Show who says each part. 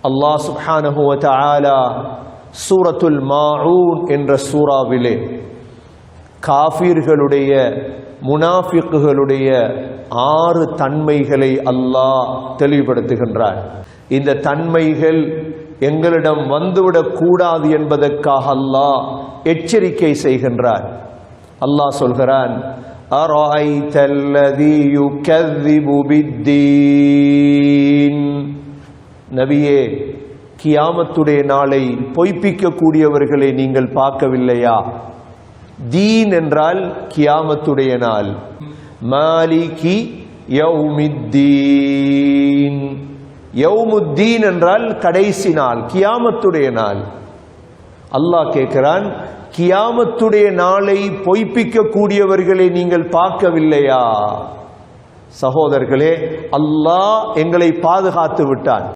Speaker 1: அல்லாஹ் சுப்ஹானஹு வ தஆலா சூரத்துல் மாஊன் என்ற சூறாவிலே காஃபிர்களுடைய முனாஃபிக்குகளுடைய 6 தன்மைகளை அல்லாஹ் தெளிவுபடுத்துகின்றார். இந்த தன்மைகள் எங்களிடம் வந்துவிடக் கூடாது என்பதற்காக அல்லாஹ் எச்சரிக்கை செய்கின்றார். அல்லாஹ் சொல்கிறான், அரஐதல்லதீ யுகذிபு பித்தீன். நபியே, கியாமத்துடைய நாளை பொய்ப்பிக்க கூடியவர்களை நீங்கள் பார்க்கவில்லையா? தீன் என்றால் கியாமத்துடைய நாள். மாலிகி யௌமித்தீன். யௌமுத்தீன் என்றால் கடைசி நாள், கியாமத்துடைய நாள். அல்லாஹ் கேட்கிறான், கியாமத்துடைய நாளை பொய்ப்பிக்க கூடியவர்களை நீங்கள் பார்க்கவில்லையா? சகோதரர்களே, அல்லாஹ் எங்களை பாதுகாத்து விட்டான்.